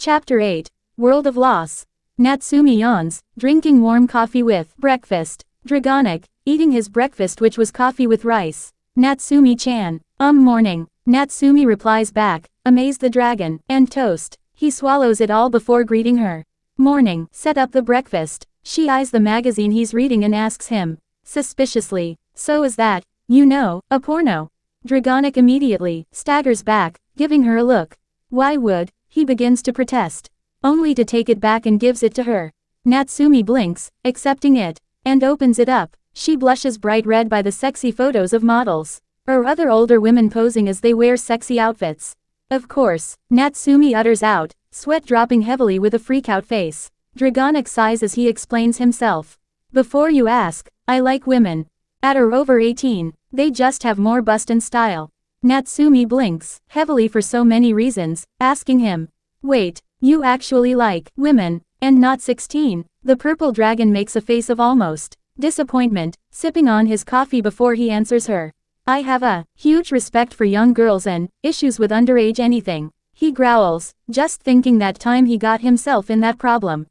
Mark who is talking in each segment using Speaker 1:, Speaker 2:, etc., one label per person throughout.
Speaker 1: Chapter 8. World of Loss. Natsumi yawns, drinking warm coffee with breakfast. Dragonic, eating his breakfast which was coffee with rice. Natsumi-chan. Morning. Natsumi replies back, amaze the dragon, and toast. He swallows it all before greeting her. Morning. Set up the breakfast. She eyes the magazine he's reading and asks him, suspiciously, so is that, a porno? Dragonic immediately staggers back, giving her a look. Why would he begins to protest, only to take it back and gives it to her. Natsumi blinks, accepting it, and opens it up. She blushes bright red by the sexy photos of models, or other older women posing as they wear sexy outfits. Of course, Natsumi utters out, sweat dropping heavily with a freak-out face. Dragonic sighs as he explains himself. Before you ask, I like women. At or over 18, they just have more bust and style. Natsumi blinks, heavily for so many reasons, asking him, wait, you actually like women, and not 16? The purple dragon makes a face of almost disappointment, sipping on his coffee before he answers her. I have a huge respect for young girls and issues with underage anything. He growls, just thinking that time he got himself in that problem.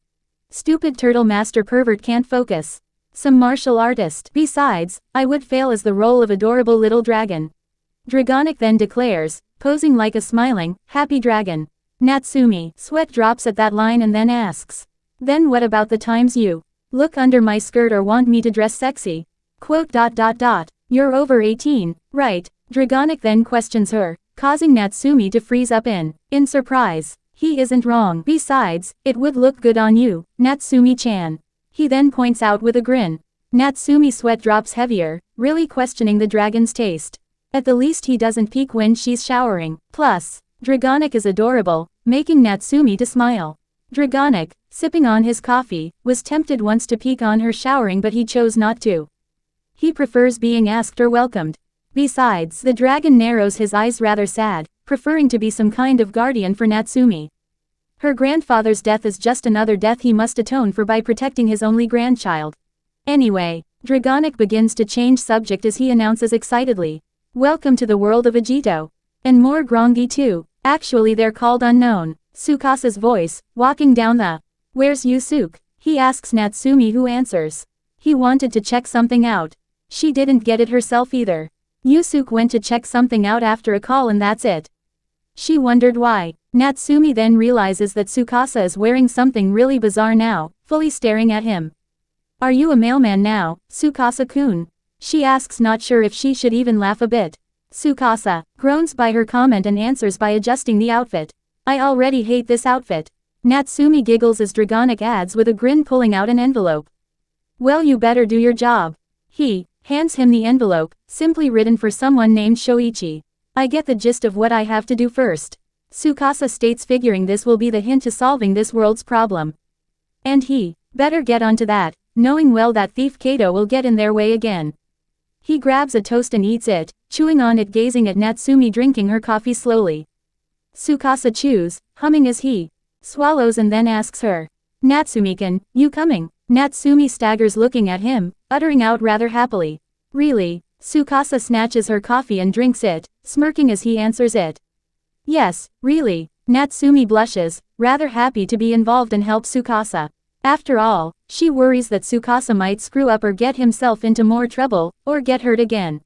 Speaker 1: Stupid turtle master pervert can't focus. Some martial artist. Besides, I would fail as the role of adorable little dragon. Dragonic then declares, posing like a smiling, happy dragon. Natsumi, sweat drops at that line and then asks, then what about the times you look under my skirt or want me to dress sexy? Quote. You're over 18, right? Dragonic then questions her, causing Natsumi to freeze up in surprise. He isn't wrong. Besides, it would look good on you, Natsumi-chan. He then points out with a grin. Natsumi sweat drops heavier, really questioning the dragon's taste. At the least he doesn't peek when she's showering. Plus, Dragonic is adorable, making Natsumi to smile. Dragonic, sipping on his coffee, was tempted once to peek on her showering but he chose not to. He prefers being asked or welcomed. Besides, the dragon narrows his eyes rather sad, preferring to be some kind of guardian for Natsumi. Her grandfather's death is just another death he must atone for by protecting his only grandchild. Anyway, Dragonic begins to change subject as he announces excitedly, welcome to the world of Agito. And more Grongi too. Actually they're called Unknown. Tsukasa's voice, walking down the. Where's Yusuke? He asks Natsumi, who answers. He wanted to check something out. She didn't get it herself either. Yusuke went to check something out after a call and that's it. She wondered why. Natsumi then realizes that Tsukasa is wearing something really bizarre now, fully staring at him. Are you a mailman now, Tsukasa-kun? She asks, not sure if she should even laugh a bit. Tsukasa groans by her comment and answers by adjusting the outfit. I already hate this outfit. Natsumi giggles as Dragonic adds with a grin, pulling out an envelope. Well, you better do your job. He hands him the envelope, simply written for someone named Shoichi. I get the gist of what I have to do first. Tsukasa states, figuring this will be the hint to solving this world's problem. And he better get onto that, knowing well that thief Kato will get in their way again. He grabs a toast and eats it, chewing on it, gazing at Natsumi drinking her coffee slowly. Tsukasa chews, humming as he swallows and then asks her, Natsumi-kun, you coming? Natsumi staggers looking at him, uttering out rather happily. Really? Tsukasa snatches her coffee and drinks it, smirking as he answers it. Yes, really. Natsumi blushes, rather happy to be involved and help Tsukasa. After all, she worries that Tsukasa might screw up or get himself into more trouble, or get hurt again.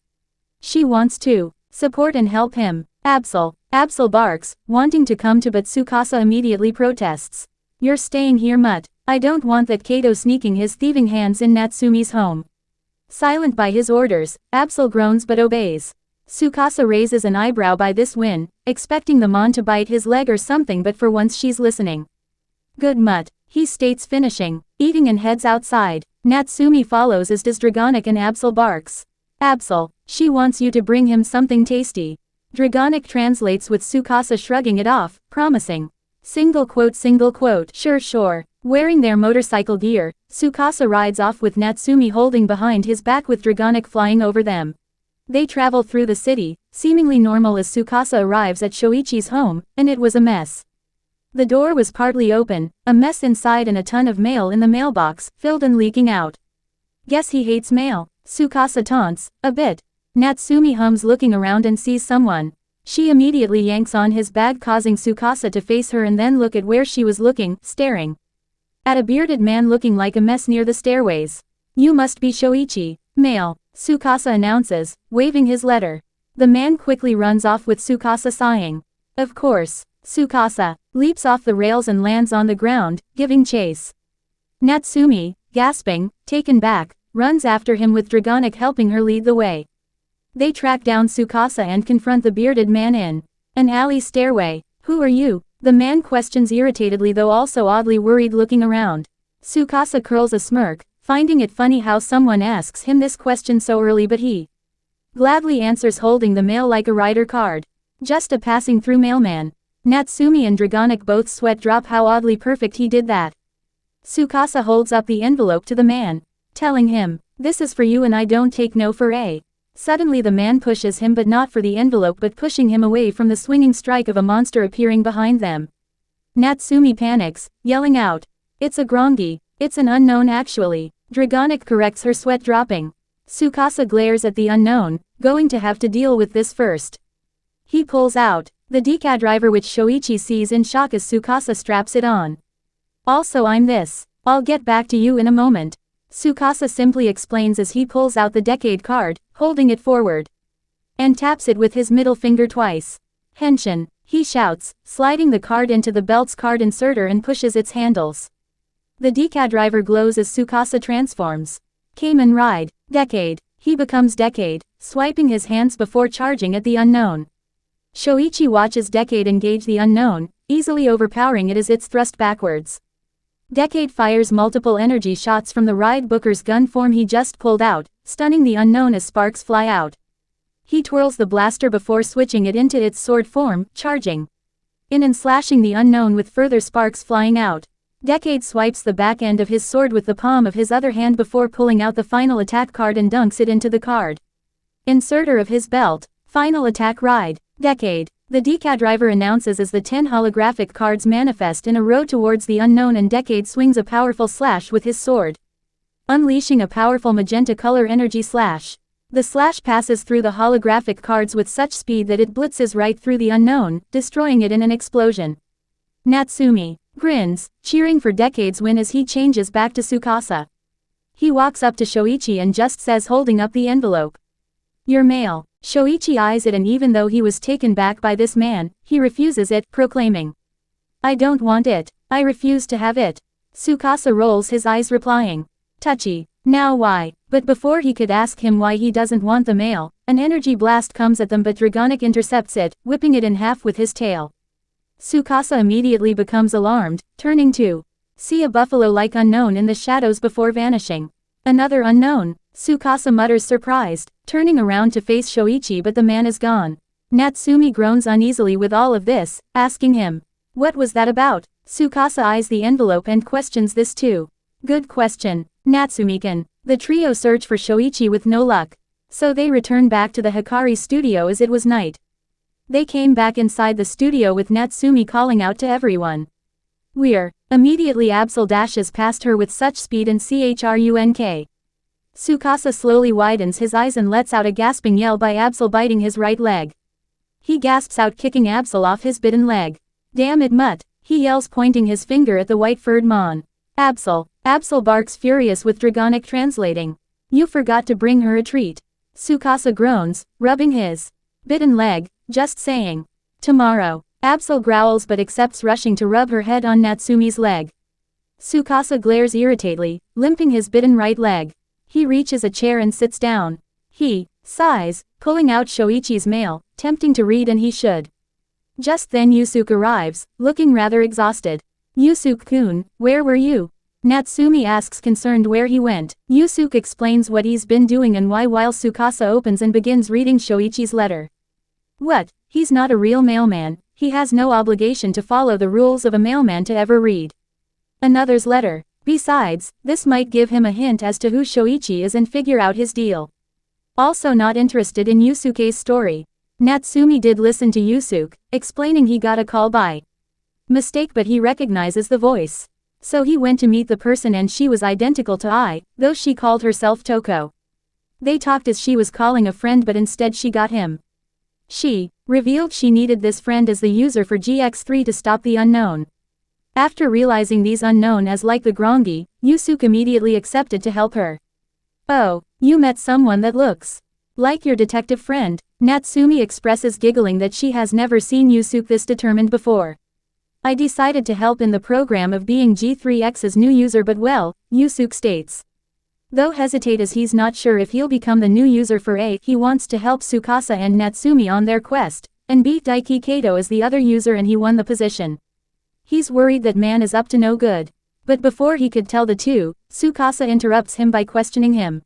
Speaker 1: She wants to support and help him. Absol barks, wanting to come to, but Tsukasa immediately protests. You're staying here, mutt. I don't want that Kato sneaking his thieving hands in Natsumi's home. Silent by his orders, Absol groans but obeys. Tsukasa raises an eyebrow by this win, expecting the mon to bite his leg or something, but for once she's listening. Good mutt, he states, finishing eating and heads outside. Natsumi follows, as does Dragonic, and Absol barks. Absol, she wants you to bring him something tasty. Dragonic translates with Tsukasa shrugging it off, promising. Single quote. Sure. Wearing their motorcycle gear, Tsukasa rides off with Natsumi holding behind his back with Dragonic flying over them. They travel through the city, seemingly normal, as Tsukasa arrives at Shoichi's home, and it was a mess. The door was partly open, a mess inside, and a ton of mail in the mailbox, filled and leaking out. Guess he hates mail, Tsukasa taunts, a bit. Natsumi hums, looking around and sees someone. She immediately yanks on his bag, causing Tsukasa to face her and then look at where she was looking, staring at a bearded man looking like a mess near the stairways. You must be Shoichi. Male, Tsukasa announces, waving his letter. The man quickly runs off with Tsukasa sighing. Of course. Tsukasa leaps off the rails and lands on the ground, giving chase. Natsumi, gasping, taken back, runs after him with Dragonic helping her lead the way. They track down Tsukasa and confront the bearded man in an alley stairway. Who are you? The man questions irritatedly, though also oddly worried, looking around. Tsukasa curls a smirk, finding it funny how someone asks him this question so early, but he gladly answers, holding the mail like a rider card. Just a passing through mailman. Natsumi and Dragonic both sweat drop how oddly perfect he did that. Tsukasa holds up the envelope to the man, telling him, "This is for you and I don't take no for a." Suddenly the man pushes him, but not for the envelope but pushing him away from the swinging strike of a monster appearing behind them. Natsumi panics, yelling out, "It's a Grongi, it's an unknown actually." Dragonic corrects her, sweat dropping. Tsukasa glares at the unknown, going to have to deal with this first. He pulls out the Deka driver, which Shoichi sees in shock as Tsukasa straps it on. "Also I'm this. I'll get back to you in a moment." Tsukasa simply explains as he pulls out the Decade card, holding it forward, and taps it with his middle finger twice. "Henshin," he shouts, sliding the card into the belt's card inserter and pushes its handles. The Deka driver glows as Tsukasa transforms. Kamen ride, Decade. He becomes Decade, swiping his hands before charging at the unknown. Shoichi watches Decade engage the unknown, easily overpowering it as it's thrust backwards. Decade fires multiple energy shots from the ride booker's gun form he just pulled out, stunning the unknown as sparks fly out. He twirls the blaster before switching it into its sword form, charging in and slashing the unknown with further sparks flying out. Decade swipes the back end of his sword with the palm of his other hand before pulling out the final attack card and dunks it into the card inserter of his belt. Final attack ride, Decade. The Deka driver announces as the 10 holographic cards manifest in a row towards the unknown, and Decade swings a powerful slash with his sword, unleashing a powerful magenta color energy slash. The slash passes through the holographic cards with such speed that it blitzes right through the unknown, destroying it in an explosion. Natsumi grins, cheering for Decade's win as he changes back to Tsukasa. He walks up to Shoichi and just says, holding up the envelope, "Your mail." Shoichi eyes it, and even though he was taken back by this man, he refuses it, proclaiming, "I don't want it. I refuse to have it." Tsukasa rolls his eyes, replying, "Touchy. Now why?" But before he could ask him why he doesn't want the mail, an energy blast comes at them, but Dragonic intercepts it, whipping it in half with his tail. Tsukasa immediately becomes alarmed, turning to see a buffalo-like unknown in the shadows before vanishing. "Another unknown," Tsukasa mutters, surprised, turning around to face Shoichi, but the man is gone. Natsumi groans uneasily with all of this, asking him, "What was that about?" Tsukasa eyes the envelope and questions this too. "Good question, Natsumi-kun." The trio search for Shoichi with no luck. So they return back to the Hikari studio as it was night. They came back inside the studio with Natsumi calling out to everyone. "We're." Immediately Absol dashes past her with such speed and CHRUNK. Tsukasa slowly widens his eyes and lets out a gasping yell by Absol biting his right leg. He gasps out, kicking Absol off his bitten leg. "Damn it, mutt," he yells, pointing his finger at the white-furred mon. "Absol." Absol barks, furious, with Dragonic translating. "You forgot to bring her a treat." Tsukasa groans, rubbing his bitten leg, just saying, "Tomorrow." Absol growls but accepts, rushing to rub her head on Natsumi's leg. Tsukasa glares irritatedly, limping his bitten right leg. He reaches a chair and sits down. He sighs, pulling out Shoichi's mail, tempting to read, and he should. Just then Yusuke arrives, looking rather exhausted. "Yusuke-kun, where were you?" Natsumi asks, concerned where he went. Yusuke explains what he's been doing and why, while Tsukasa opens and begins reading Shoichi's letter. "What? He's not a real mailman. He has no obligation to follow the rules of a mailman to ever read another's letter. Besides, this might give him a hint as to who Shoichi is and figure out his deal." Also not interested in Yusuke's story. Natsumi did listen to Yusuke, explaining he got a call by mistake, but he recognizes the voice. So he went to meet the person, and she was identical to I, though she called herself Toko. They talked as she was calling a friend, but instead she got him. She revealed she needed this friend as the user for GX3 to stop the unknown. After realizing these unknown as like the Grongi, Yusuke immediately accepted to help her. Oh, you met someone that looks like your detective friend. Natsumi expresses giggling that she has never seen Yusuke this determined before. I decided to help in the program of being G3X's new user, but well, Yusuke states. Though hesitate as he's not sure if he'll become the new user for A, he wants to help Tsukasa and Natsumi on their quest, and beat Daiki Kato as the other user, and he won the position. He's worried that man is up to no good. But before he could tell the two, Tsukasa interrupts him by questioning him.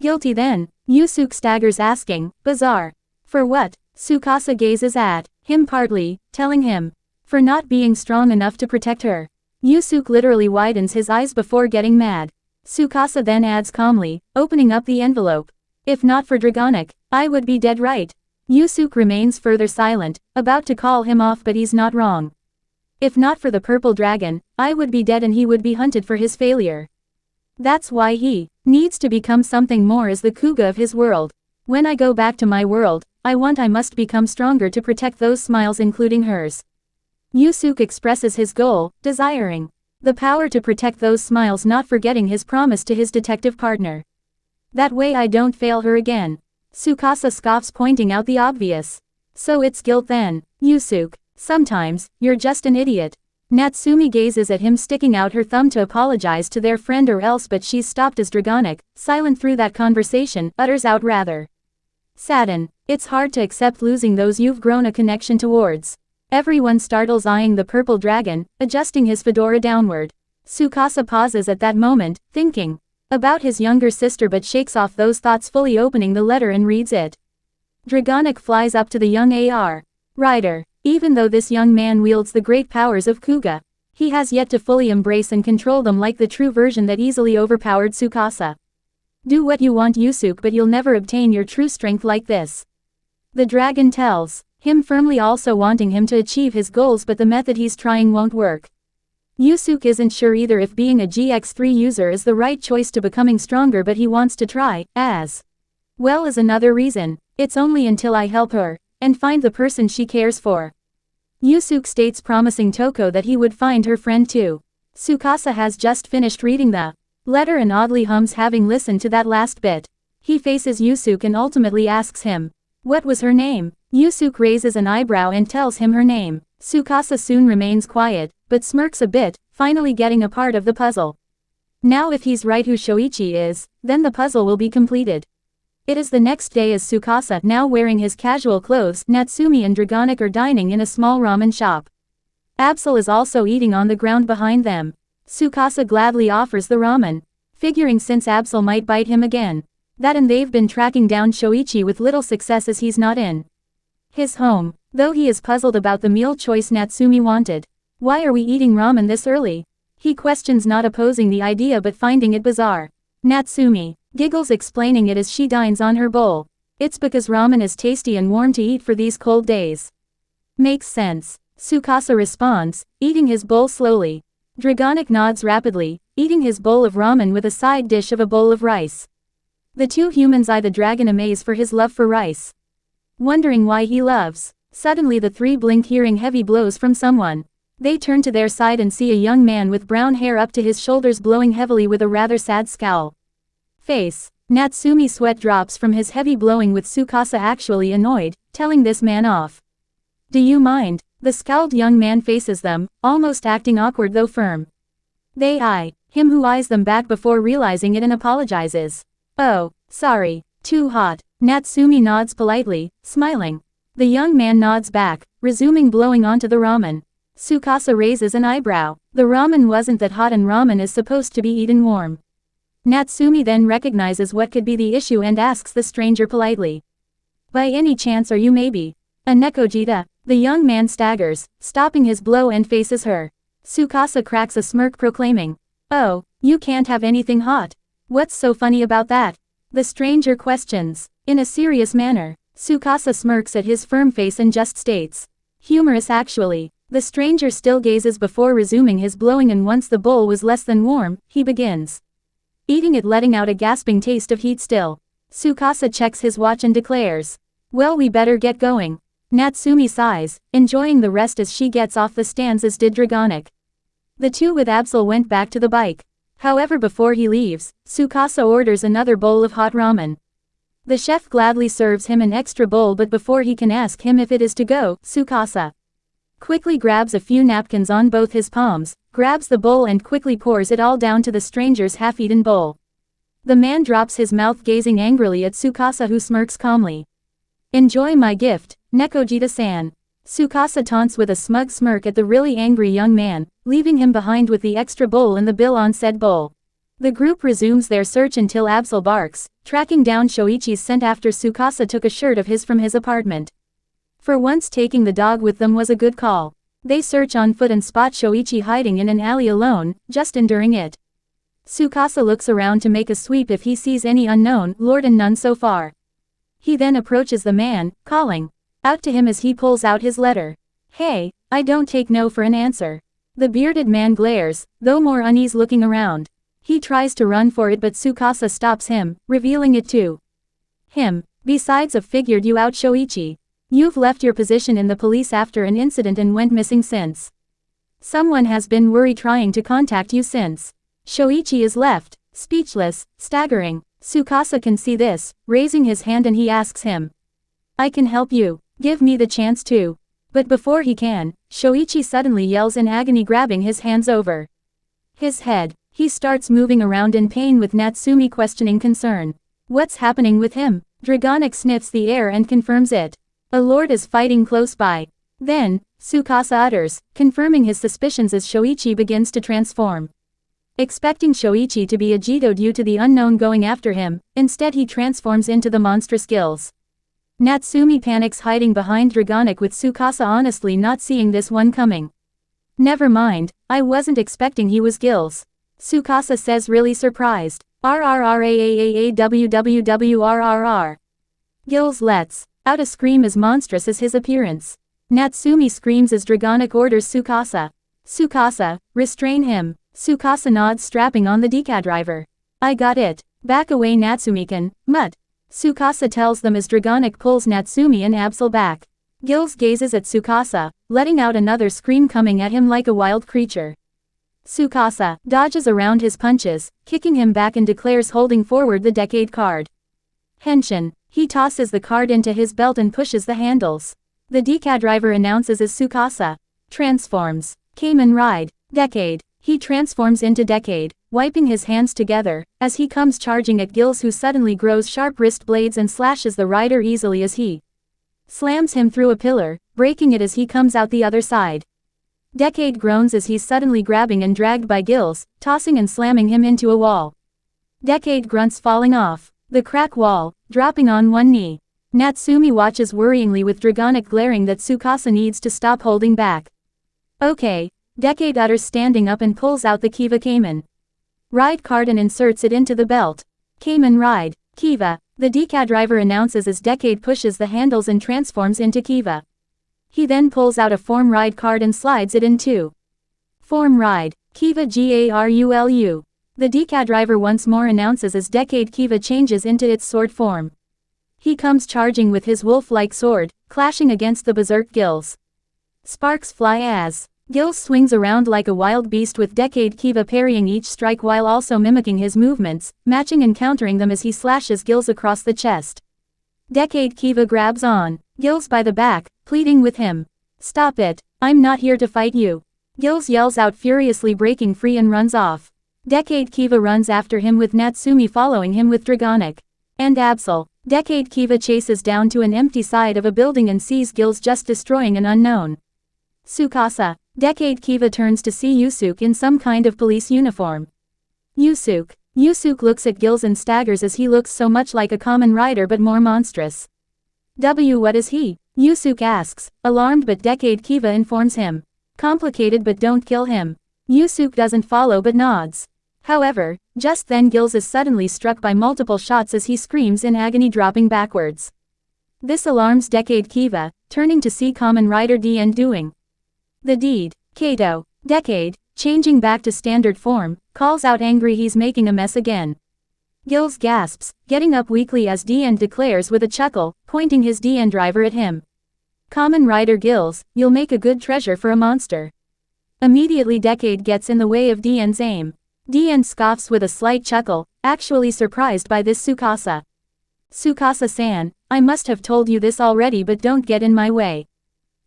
Speaker 1: Guilty then? Yusuke staggers asking, bizarre. For what? Tsukasa gazes at him partly, telling him. For not being strong enough to protect her. Yusuke literally widens his eyes before getting mad. Tsukasa then adds calmly, opening up the envelope. If not for Dragonic, I would be dead right. Yusuke remains further silent, about to call him off, but he's not wrong. If not for the purple dragon, I would be dead and he would be hunted for his failure. That's why he needs to become something more as the Kuga of his world. When I go back to my world, I must become stronger to protect those smiles, including hers. Yusuke expresses his goal, desiring the power to protect those smiles, not forgetting his promise to his detective partner. That way I don't fail her again. Tsukasa scoffs, pointing out the obvious. So it's guilt then, Yusuke. Sometimes, you're just an idiot. Natsumi gazes at him, sticking out her thumb to apologize to their friend or else, but she's stopped as Dragonic, silent through that conversation, utters out rather saddened. It's hard to accept losing those you've grown a connection towards. Everyone startles, eyeing the purple dragon, adjusting his fedora downward. Tsukasa pauses at that moment, thinking about his younger sister, but shakes off those thoughts, fully opening the letter and reads it. Dragonic flies up to the young AR rider. Even though this young man wields the great powers of Kuga, he has yet to fully embrace and control them like the true version that easily overpowered Tsukasa. Do what you want, Yusuke, but you'll never obtain your true strength like this. The dragon tells him firmly, also wanting him to achieve his goals, but the method he's trying won't work. Yusuke isn't sure either if being a GX3 user is the right choice to becoming stronger, but he wants to try, as well as another reason. It's only until I help her and find the person she cares for. Yusuke states, promising Toko that he would find her friend too. Tsukasa has just finished reading the letter and oddly hums, having listened to that last bit. He faces Yusuke and ultimately asks him, what was her name? Yusuke raises an eyebrow and tells him her name. Tsukasa soon remains quiet, but smirks a bit, finally getting a part of the puzzle. Now if he's right who Shoichi is, then the puzzle will be completed. It is the next day as Tsukasa, now wearing his casual clothes, Natsumi and Dragonic are dining in a small ramen shop. Absol is also eating on the ground behind them. Tsukasa gladly offers the ramen, figuring since Absol might bite him again, that and they've been tracking down Shoichi with little success as he's not in his home, though he is puzzled about the meal choice Natsumi wanted. Why are we eating ramen this early? He questions, not opposing the idea but finding it bizarre. Natsumi giggles, explaining it as she dines on her bowl. It's because ramen is tasty and warm to eat for these cold days. Makes sense. Tsukasa responds, eating his bowl slowly. Dragonic nods rapidly, eating his bowl of ramen with a side dish of a bowl of rice. The two humans eye the dragon, amazed for his love for rice, wondering why he loves. Suddenly the three blink, hearing heavy blows from someone. They turn to their side and see a young man with brown hair up to his shoulders blowing heavily with a rather sad scowl. Face. Natsumi sweat drops from his heavy blowing, with Tsukasa actually annoyed, telling this man off. Do you mind? The scowled young man faces them, almost acting awkward though firm. They eye him, who eyes them back before realizing it and apologizes. Oh, sorry. Too hot. Natsumi nods politely, smiling. The young man nods back, resuming blowing onto the ramen. Tsukasa raises an eyebrow. The ramen wasn't that hot, and ramen is supposed to be eaten warm. Natsumi then recognizes what could be the issue and asks the stranger politely. By any chance are you maybe a Nekojita? The young man staggers, stopping his blow and faces her. Tsukasa cracks a smirk, proclaiming, oh, you can't have anything hot. What's so funny about that? The stranger questions. In a serious manner, Tsukasa smirks at his firm face and just states, humorous actually. The stranger still gazes before resuming his blowing, and once the bowl was less than warm, he begins eating it, letting out a gasping taste of heat still. Tsukasa checks his watch and declares, well, we better get going. Natsumi sighs, enjoying the rest as she gets off the stands, as did Dragonic. The two with Absol went back to the bike. However, before he leaves, Tsukasa orders another bowl of hot ramen. The chef gladly serves him an extra bowl, but before he can ask him if it is to go, Tsukasa quickly grabs a few napkins on both his palms, grabs the bowl and quickly pours it all down to the stranger's half-eaten bowl. The man drops his mouth, gazing angrily at Tsukasa, who smirks calmly. "Enjoy my gift, Nekojita-san." Tsukasa taunts with a smug smirk at the really angry young man, leaving him behind with the extra bowl and the bill on said bowl. The group resumes their search until Absol barks, tracking down Shoichi's scent after Tsukasa took a shirt of his from his apartment. For once, taking the dog with them was a good call. They search on foot and spot Shoichi hiding in an alley alone, just enduring it. Tsukasa looks around to make a sweep if he sees any unknown lord, and none so far. He then approaches the man, calling out to him as he pulls out his letter. "Hey, I don't take no for an answer." The bearded man glares, though more uneasy looking around. He tries to run for it, but Tsukasa stops him, revealing it to him. "Besides, I've figured you out, Shoichi. You've left your position in the police after an incident and went missing since. Someone has been worried trying to contact you since." Shoichi is left speechless, staggering. Tsukasa can see this, raising his hand, and he asks him, "I can help you. Give me the chance to." But before he can, Shoichi suddenly yells in agony, grabbing his hands over his head. He starts moving around in pain, with Natsumi questioning concern. "What's happening with him?" Dragonic sniffs the air and confirms it. "A lord is fighting close by." Then, Tsukasa utters, confirming his suspicions as Shoichi begins to transform. Expecting Shoichi to be Agito due to the unknown going after him, instead he transforms into the monstrous gills. Natsumi panics, hiding behind Dragonic, with Tsukasa honestly not seeing this one coming. "Never mind, I wasn't expecting he was gills," Tsukasa says, really surprised. "RRRAAAWWWRRR. Gills, let's out!" A scream as monstrous as his appearance. Natsumi screams as Dragonic orders Tsukasa. "Tsukasa, restrain him." Tsukasa nods, strapping on the Deka driver. "I got it. Back away, Natsumi-kun, mutt." Tsukasa tells them as Dragonic pulls Natsumi and Absol back. Gills gazes at Tsukasa, letting out another scream, coming at him like a wild creature. Tsukasa dodges around his punches, kicking him back, and declares, holding forward the Decade card. "Henshin." He tosses the card into his belt and pushes the handles. The Deka driver announces as Tsukasa transforms. "Kamen ride, Decade." He transforms into Decade, wiping his hands together, as he comes charging at Gills, who suddenly grows sharp wrist blades and slashes the rider easily as he slams him through a pillar, breaking it as he comes out the other side. Decade groans as he's suddenly grabbing and dragged by Gills, tossing and slamming him into a wall. Decade grunts, falling off the crack wall, dropping on one knee. Natsumi watches worryingly, with Dragonic glaring that Tsukasa needs to stop holding back. "Okay." Decade utters, standing up, and pulls out the Kiva Kamen ride card and inserts it into the belt. "Kamen ride, Kiva," the Deka driver announces as Decade pushes the handles and transforms into Kiva. He then pulls out a form ride card and slides it into form ride, Kiva Garulu. The Deka driver once more announces as Decade Kiva changes into its sword form. He comes charging with his wolf-like sword, clashing against the berserk Gills. Sparks fly as Gills swings around like a wild beast, with Decade Kiva parrying each strike while also mimicking his movements, matching and countering them as he slashes Gills across the chest. Decade Kiva grabs on Gills by the back, pleading with him. "Stop it, I'm not here to fight you." Gills yells out furiously, breaking free and runs off. Decade Kiva runs after him, with Natsumi following him with Dragonic and Absol. Decade Kiva chases down to an empty side of a building and sees Gills just destroying an unknown Tsukasa. Decade Kiva turns to see Yusuke in some kind of police uniform. Yusuke looks at Gills and staggers as he looks so much like a common rider but more monstrous. What is he?" Yusuke asks, alarmed, but Decade Kiva informs him. "Complicated, but don't kill him." Yusuke doesn't follow but nods. However, just then Gills is suddenly struck by multiple shots as he screams in agony, dropping backwards. This alarms Decade Kiva, turning to see Kamen Rider Dien doing the deed. Kato. Decade, changing back to standard form, calls out angry he's making a mess again. Gills gasps, getting up weakly as Dien declares with a chuckle, pointing his Dien driver at him. Kamen Rider Gills, you'll make a good treasure for a monster. Immediately Decade gets in the way of Dian's aim. Dian scoffs with a slight chuckle, actually surprised by this Tsukasa. Tsukasa-san, I must have told you this already, but don't get in my way.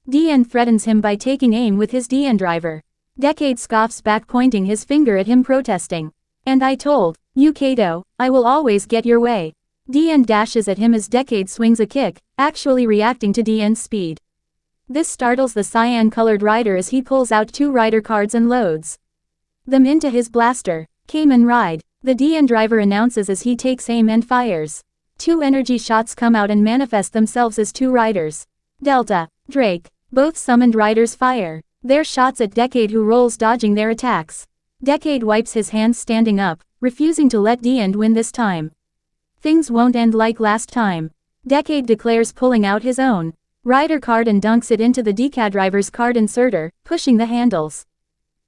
Speaker 1: Dian threatens him by taking aim with his Dian driver. Decade scoffs back, pointing his finger at him, protesting. And I told you, Kato, I will always get your way. Dian dashes at him as Decade swings a kick, actually reacting to Dian's speed. This startles the cyan-colored rider as he pulls out 2 rider cards and loads them into his blaster. Kamen Ride, the Dian driver announces as he takes aim and fires. 2 energy shots come out and manifest themselves as 2 riders. Delta, Drake, both summoned riders fire their shots at Decade, who rolls dodging their attacks. Decade wipes his hands, standing up, refusing to let Dian win this time. Things won't end like last time. Decade declares, pulling out his own rider card and dunks it into the Deca driver's card inserter, pushing the handles.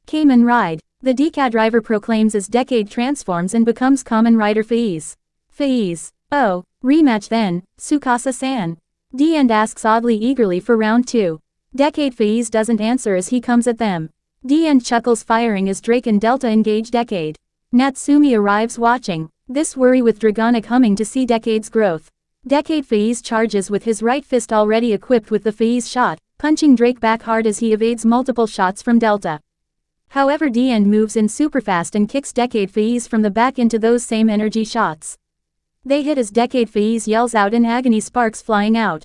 Speaker 1: Kamen Ride, the Deca driver proclaims as Decade transforms and becomes Kamen Rider Faiz. Faiz, oh, rematch then, Tsukasa-san. Dian asks oddly eagerly for round 2. Decade Faiz doesn't answer as he comes at them. Dian chuckles, firing as Drake and Delta engage Decade. Natsumi arrives, watching this worry with Dragonic humming to see Decade's growth. Decade Faiz charges with his right fist already equipped with the Faiz shot, punching Drake back hard as he evades multiple shots from Delta. However, Dian moves in superfast and kicks Decade Faiz from the back into those same energy shots. They hit as Decade Faiz yells out in agony, sparks flying out.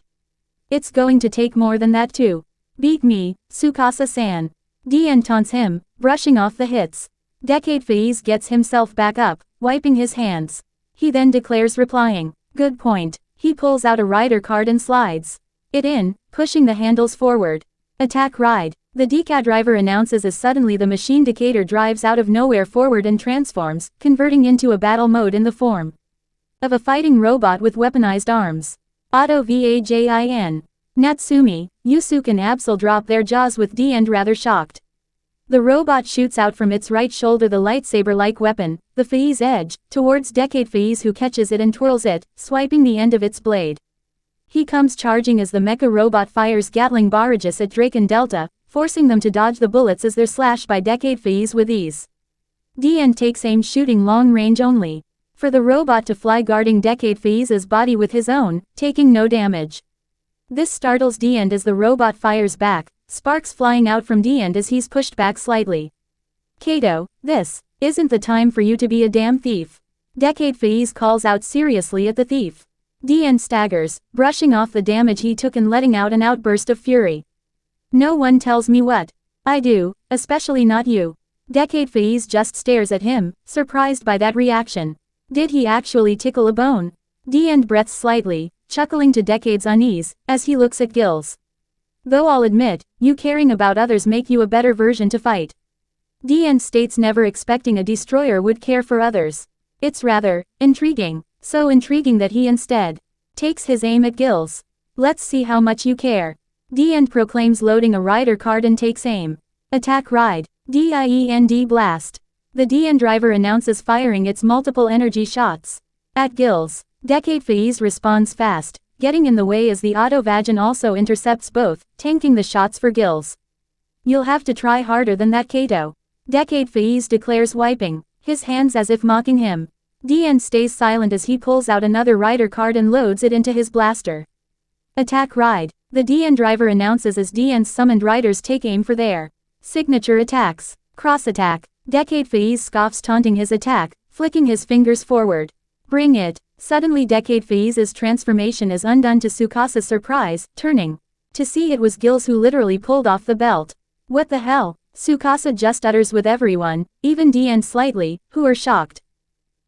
Speaker 1: It's going to take more than that to beat me, Tsukasa-san. Dian taunts him, brushing off the hits. Decade Faiz gets himself back up, wiping his hands. He then declares, replying, good point. He pulls out a rider card and slides it in, pushing the handles forward. Attack Ride, the Deca driver announces as suddenly the machine Decatur drives out of nowhere forward and transforms, converting into a battle mode in the form of a fighting robot with weaponized arms. Auto Vajin. Natsumi, Yusuke and Absol drop their jaws with Dian rather shocked. The robot shoots out from its right shoulder the lightsaber-like weapon, the Faiz Edge, towards Decade Faiz, who catches it and twirls it, swiping the end of its blade. He comes charging as the mecha robot fires Gatling barrages at Drake and Delta, forcing them to dodge the bullets as they're slashed by Decade Faiz with ease. Dian takes aim, shooting long range only for the robot to fly, guarding Decade Faiz's body with his own, taking no damage. This startles Dian as the robot fires back, sparks flying out from Dian as he's pushed back slightly. Kato, this isn't the time for you to be a damn thief. Decade Faiz calls out seriously at the thief. Dian staggers, brushing off the damage he took and letting out an outburst of fury. No one tells me what I do, especially not you. Decade Faiz just stares at him, surprised by that reaction. Did he actually tickle a bone? Dian breathes slightly, chuckling to Decade's unease, as he looks at Gills. Though I'll admit, you caring about others make you a better version to fight. Dian states, never expecting a destroyer would care for others. It's rather intriguing, so intriguing that he instead takes his aim at Gills. Let's see how much you care. Dian proclaims, loading a rider card and takes aim. Attack Ride, DIEND Blast. The Dian driver announces, firing its multiple energy shots at Gills. Decade Faiz responds fast, getting in the way as the Auto Vajin also intercepts both, tanking the shots for Gills. You'll have to try harder than that, Kato. Decade Faiz declares, wiping his hands as if mocking him. Dian stays silent as he pulls out another rider card and loads it into his blaster. Attack Ride, the Dian driver announces as Dian's summoned riders take aim for their signature attacks. Cross attack. Decade Faiz scoffs, taunting his attack, flicking his fingers forward. Bring it. Suddenly Decade Faiz's transformation is undone to Tsukasa's surprise, turning to see it was Gills who literally pulled off the belt. What the hell? Tsukasa just utters with everyone, even Dian slightly, who are shocked.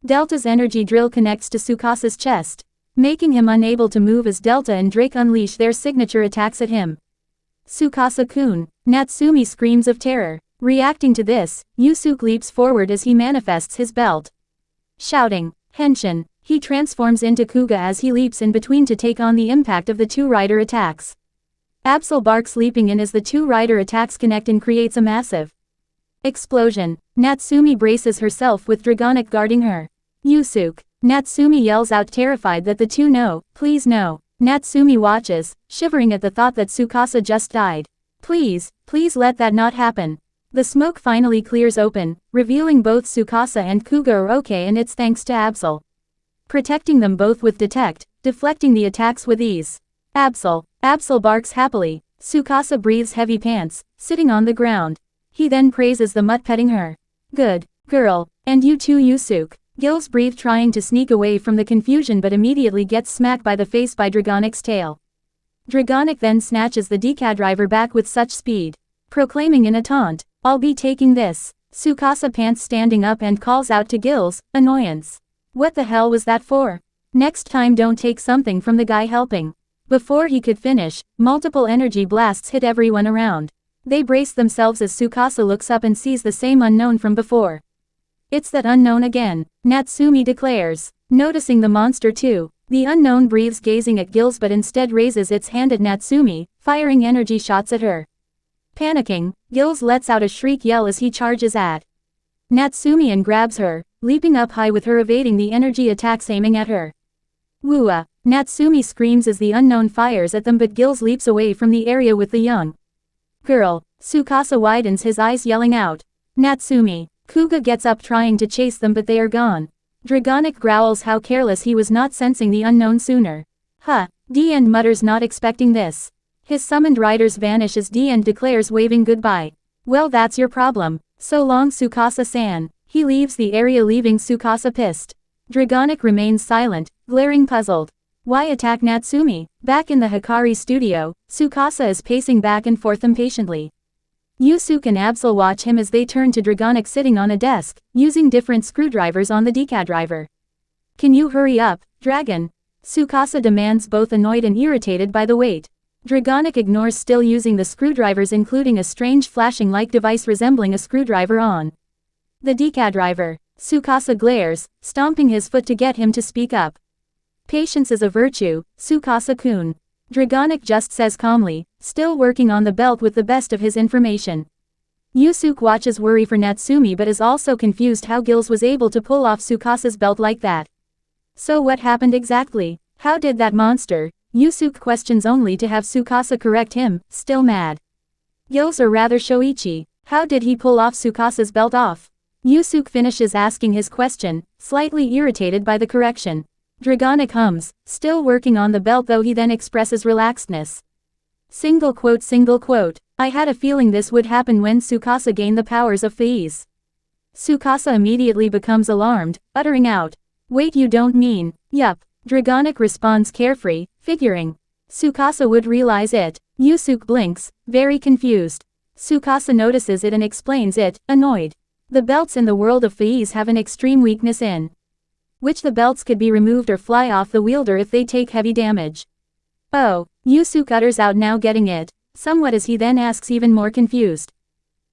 Speaker 1: Delta's energy drill connects to Tsukasa's chest, making him unable to move as Delta and Drake unleash their signature attacks at him. Tsukasa-kun. Natsumi screams of terror. Reacting to this, Yusuke leaps forward as he manifests his belt. Shouting, Henshin, he transforms into Kuga as he leaps in between to take on the impact of the 2 rider attacks. Absol barks, leaping in as the 2 rider attacks connect and creates a massive explosion. Natsumi braces herself with Dragonic guarding her. Yusuke. Natsumi yells out, terrified that the 2 no, please no. Natsumi watches, shivering at the thought that Tsukasa just died. Please, please let that not happen. The smoke finally clears open, revealing both Tsukasa and Kuga are okay, and it's thanks to Absol. Protecting them both with Detect, deflecting the attacks with ease. Absol barks happily. Tsukasa breathes heavy pants, sitting on the ground. He then praises the mutt, petting her. Good girl, and you too, Yusuke. Gills breathe, trying to sneak away from the confusion, but immediately gets smacked by the face by Dragonic's tail. Dragonic then snatches the decadriver back with such speed, proclaiming in a taunt, "I'll be taking this." Tsukasa pants, standing up, and calls out to Gills, annoyance. What the hell was that for? Next time don't take something from the guy helping. Before he could finish, multiple energy blasts hit everyone around. They brace themselves as Tsukasa looks up and sees the same unknown from before. It's that unknown again, Natsumi declares. Noticing the monster too, the unknown breathes, gazing at Gills, but instead raises its hand at Natsumi, firing energy shots at her. Panicking, Gills lets out a shriek yell as he charges at Natsumi and grabs her, leaping up high with her evading the energy attacks aiming at her. Wooa! Natsumi screams as the unknown fires at them, but Gills leaps away from the area with the young girl. Tsukasa widens his eyes, yelling out, Natsumi! Kuga gets up, trying to chase them, but they are gone. Dragonic growls how careless he was not sensing the unknown sooner. D and mutters, not expecting this. His summoned riders vanish as D and declares, waving goodbye. Well, that's your problem. So long, Tsukasa-san. He leaves the area, leaving Tsukasa pissed. Dragonic remains silent, glaring puzzled. Why attack Natsumi? Back in the Hikari studio, Tsukasa is pacing back and forth impatiently. Yusuke and Absol watch him as they turn to Dragonic sitting on a desk, using different screwdrivers on the decadriver. Can you hurry up, Dragon? Tsukasa demands, both annoyed and irritated by the wait. Dragonic ignores, still using the screwdrivers, including a strange flashing-like device resembling a screwdriver on the decadriver. Tsukasa glares, stomping his foot to get him to speak up. Patience is a virtue, Tsukasa-kun. Dragonic just says calmly, still working on the belt with the best of his information. Yusuke watches, worry for Natsumi, but is also confused how Gills was able to pull off Tsukasa's belt like that. So what happened exactly? How did that monster? Yusuke questions, only to have Tsukasa correct him, still mad. Gills, or rather Shoichi, how did he pull off Tsukasa's belt off? Yusuke finishes asking his question, slightly irritated by the correction. Dragonic hums, still working on the belt though. He then expresses relaxedness. Single quote, I had a feeling this would happen when Tsukasa gained the powers of Faiz. Tsukasa immediately becomes alarmed, uttering out, wait, you don't mean? Yup. Dragonic responds carefree, figuring Tsukasa would realize it. Yusuke blinks, very confused. Tsukasa notices it and explains it, annoyed. The belts in the world of Faiz have an extreme weakness in which the belts could be removed or fly off the wielder if they take heavy damage. Oh, Yusuke utters out, now getting it, somewhat, as he then asks, even more confused.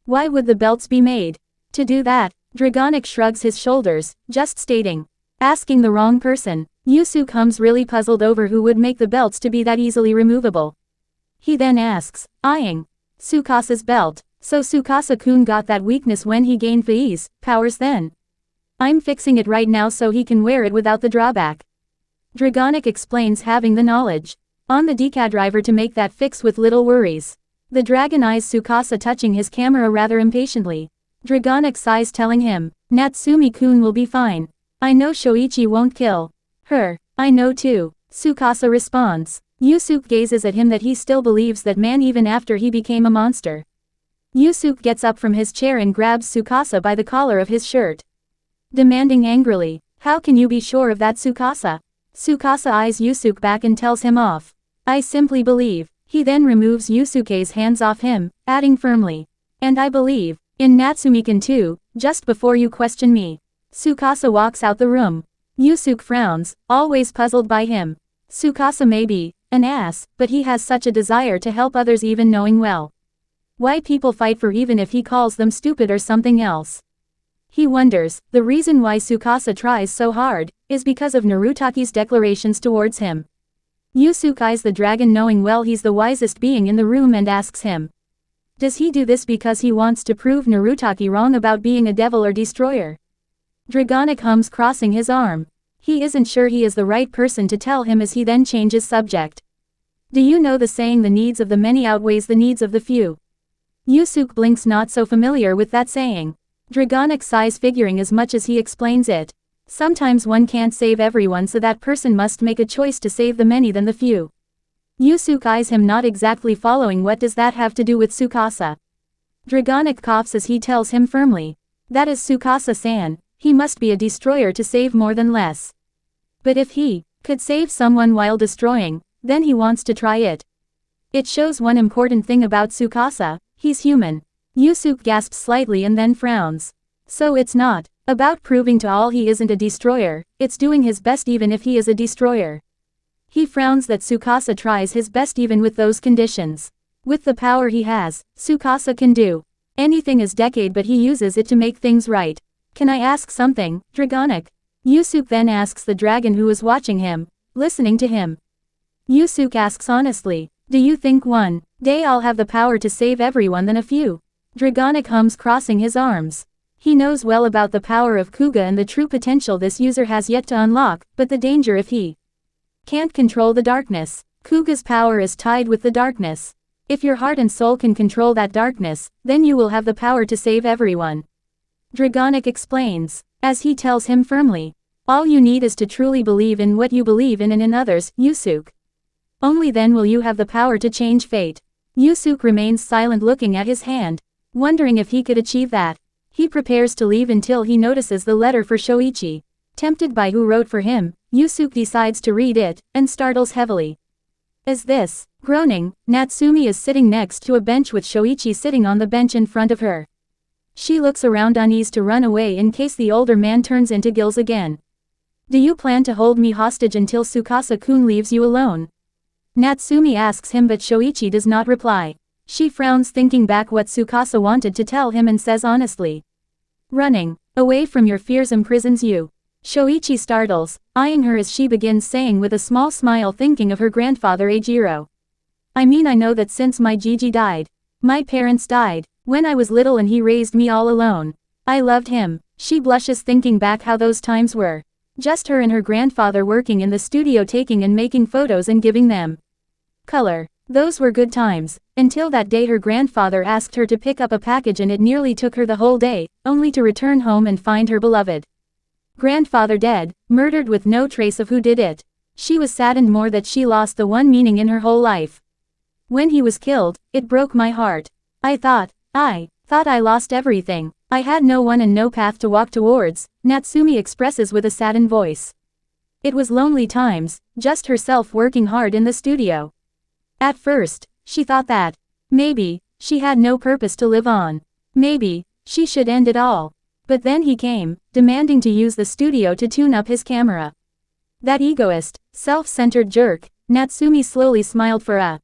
Speaker 1: Why would the belts be made? To do that? Dragonic shrugs his shoulders, just stating. Asking the wrong person. Yusuke hums, really puzzled over who would make the belts to be that easily removable. He then asks, eyeing Tsukasa's belt, so Tsukasa-kun got that weakness when he gained Faiz powers then? I'm fixing it right now so he can wear it without the drawback. Dragonic explains, having the knowledge on the decadriver to make that fix with little worries. The dragon eyes Tsukasa, touching his camera rather impatiently. Dragonic sighs, telling him, Natsumi-kun will be fine. I know Shoichi won't kill her. I know too. Tsukasa responds. Yusuke gazes at him, that he still believes that man even after he became a monster. Yusuke gets up from his chair and grabs Tsukasa by the collar of his shirt, demanding angrily, how can you be sure of that, Tsukasa? Tsukasa eyes Yusuke back and tells him off. I simply believe. He then removes Yusuke's hands off him, adding firmly, and I believe in Natsumi-kun too, just before you question me. Tsukasa walks out the room. Yusuke frowns, always puzzled by him. Tsukasa may be an ass, but he has such a desire to help others, even knowing well why people fight for, even if he calls them stupid or something else. He wonders, the reason why Tsukasa tries so hard is because of Narutaki's declarations towards him. Yusuke eyes the dragon, knowing well he's the wisest being in the room, and asks him, does he do this because he wants to prove Narutaki wrong about being a devil or destroyer? Dragonic hums, crossing his arm. He isn't sure he is the right person to tell him as he then changes subject. Do you know the saying the needs of the many outweighs the needs of the few? Yusuke blinks, not so familiar with that saying. Dragonik sighs, figuring as much as he explains it. Sometimes one can't save everyone, so that person must make a choice to save the many than the few. Yusuke eyes him, not exactly following. What does that have to do with Tsukasa? Dragonik coughs as he tells him firmly. That is Tsukasa-san, he must be a destroyer to save more than less. But if he could save someone while destroying, then he wants to try it. It shows one important thing about Tsukasa, he's human. Yusuke gasps slightly and then frowns. So it's not about proving to all he isn't a destroyer, it's doing his best even if he is a destroyer. He frowns that Tsukasa tries his best even with those conditions. With the power he has, Tsukasa can do anything as decade, but he uses it to make things right. Can I ask something, Dragonik? Yusuke then asks the dragon, who is watching him, listening to him. Yusuke asks honestly, do you think one day I'll have the power to save everyone than a few? Dragonik hums, crossing his arms. He knows well about the power of Kuga and the true potential this user has yet to unlock, but the danger if he can't control the darkness. Kuga's power is tied with the darkness. If your heart and soul can control that darkness, then you will have the power to save everyone. Dragonik explains, as he tells him firmly. All you need is to truly believe in what you believe in and in others, Yusuke. Only then will you have the power to change fate. Yusuke remains silent, looking at his hand, wondering if he could achieve that. He prepares to leave until he notices the letter for Shoichi. Tempted by who wrote for him, Yusuke decides to read it, and startles heavily. Is this? Groaning, Natsumi is sitting next to a bench with Shoichi sitting on the bench in front of her. She looks around, uneasy to run away in case the older man turns into gills again. Do you plan to hold me hostage until Tsukasa-kun leaves you alone? Natsumi asks him, but Shoichi does not reply. She frowns, thinking back what Tsukasa wanted to tell him, and says honestly. Running away from your fears imprisons you. Shoichi startles, eyeing her as she begins, saying with a small smile, thinking of her grandfather Agito. I mean, I know that since my Gigi died. My parents died when I was little and he raised me all alone. I loved him. She blushes, thinking back how those times were. Just her and her grandfather working in the studio, taking and making photos and giving them color. Those were good times, until that day her grandfather asked her to pick up a package, and it nearly took her the whole day, only to return home and find her beloved grandfather dead, murdered with no trace of who did it. She was saddened more that she lost the one meaning in her whole life. When he was killed, it broke my heart. I thought I lost everything. I had no one and no path to walk towards, Natsumi expresses with a saddened voice. It was lonely times, just herself working hard in the studio. At first, she thought that maybe she had no purpose to live on. Maybe she should end it all. But then he came, demanding to use the studio to tune up his camera. That egoist, self-centered jerk. Natsumi slowly smiled for a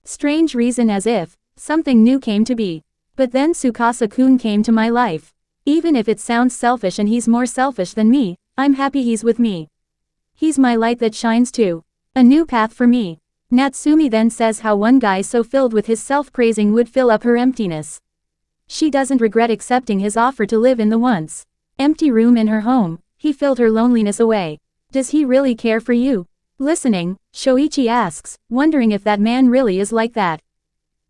Speaker 1: strange reason, as if something new came to be. But then Tsukasa-kun came to my life. Even if it sounds selfish and he's more selfish than me, I'm happy he's with me. He's my light that shines too. A new path for me. Natsumi then says how one guy so filled with his self-praising would fill up her emptiness. She doesn't regret accepting his offer to live in the once empty room in her home. He filled her loneliness away. Does he really care for you? Listening, Shoichi asks, wondering if that man really is like that.